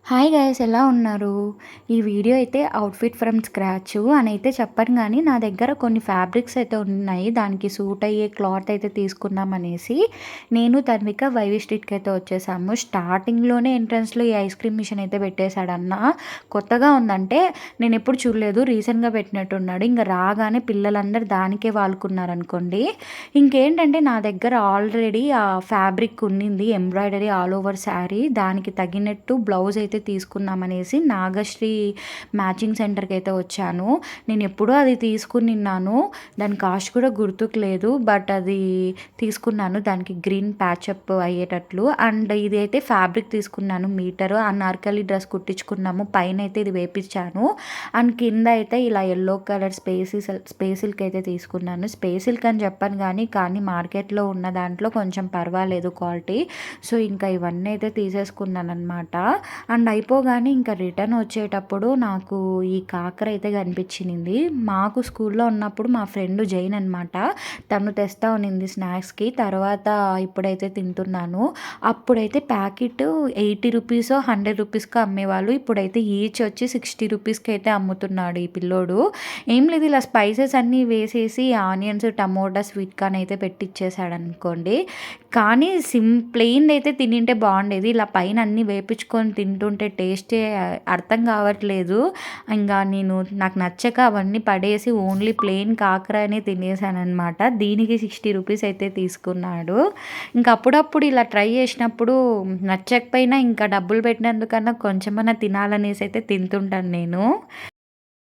Hi guys, ఎలా ఉన్నారు? ఈ వీడియో అయితే అవుట్‌ఫిట్ ఫ్రమ్ స్క్రాచ్ అని అయితే చెప్పను గానీ, నా దగ్గర కొన్ని ఫ్యాబ్రిక్స్ అయితే ఉన్నాయి. దానికి సూట్ అయ్యే క్లాత్ అయితే తీసుకుందామనేసి, నేను తన్విక వైవి స్ట్రీట్‌కి అయితే వచ్చేసాము. స్టార్టింగ్‌లోనే ఎంట్రన్స్‌లో ఈ ఐస్ క్రీమ్ మిషన్ అయితే పెట్టేశాడన్న. కొత్తగా ఉందంటే నేనెప్పుడు చూడలేదు. రీసెంట్‌గా పెట్టినట్టున్నాడు. ఇంక రాగానే పిల్లలందరూ దానికే వాలుకున్నారనుకోండి. ఇంకేంటంటే నా దగ్గర ఆల్రెడీ ఆ ఫ్యాబ్రిక్ ఉన్నింది. Embroidery all over sari. దానికి తగినట్టు బ్లౌజ్ అయితే తీసుకుందామనేసి నాగశ్రీ మ్యాచింగ్ సెంటర్‌కి అయితే వచ్చాను. నేను ఎప్పుడో అది తీసుకునిన్నాను. దాని కాస్ట్ కూడా గుర్తుకు లేదు. బట్ అది తీసుకున్నాను. దానికి గ్రీన్ ప్యాచప్ అయ్యేటట్లు. అండ్ ఇది అయితే ఫ్యాబ్రిక్ తీసుకున్నాను మీటరు. అనార్కలి డ్రెస్ కుట్టించుకున్నాము. పైన అయితే ఇది వేపిచ్చాను. అండ్ కింద అయితే ఇలా యెల్లో కలర్ స్పేస్ సిల్క్ అయితే తీసుకున్నాను. స్పేస్ సిల్క్ అని చెప్పను కానీ మార్కెట్‌లో ఉన్న దాంట్లో కొంచెం పర్వాలేదు క్వాలిటీ. సో, ఇంకా ఇవన్నీ అయితే తీసేసుకున్నాననమాట. అండ్ అయిపోగానే ఇంకా రిటర్న్ వచ్చేటప్పుడు నాకు ఈ కాకర అయితే కనిపించింది. మాకు స్కూల్లో ఉన్నప్పుడు మా ఫ్రెండ్ జైన్ అనమాట. తను తెస్తా ఉన్నింది స్నాక్స్‌కి. తర్వాత ఇప్పుడైతే తింటున్నాను. అప్పుడైతే ప్యాకెట్ 80 రూపీసో, 100 రూపీస్‌కో అమ్మేవాళ్ళు. ఇప్పుడైతే ఈచ్ వచ్చి 60 రూపీస్‌కి అయితే అమ్ముతున్నాడు ఈ పిల్లోడు. ఏం లేదు, ఇలా స్పైసెస్ అన్నీ వేసేసి ఆనియన్స్, టమోటా, స్వీట్ కార్న్ అయితే పెట్టిచ్చేసాడనుకోండి. కానీ ప్లెయిన్‌ది అయితే తినింటే బాగుండేది. ఇలా పైన అన్నీ వేపించుకొని తింటుంటే టేస్టే అర్థం కావట్లేదు. ఇంగా నాకు నచ్చక అవన్నీ పడేసి ఓన్లీ ప్లెయిన్ కాకరనే తినేసాననమాట. దీనికి 60 రూపీస్ అయితే తీసుకున్నాడు. ఇంక అప్పుడప్పుడు ఇలా ట్రై చేసినప్పుడు నచ్చకపోయినా ఇంకా డబ్బులు పెట్టినందుకన్నా కొంచెమన్నా తినాలనేసి అయితే తింటుంటాను నేను.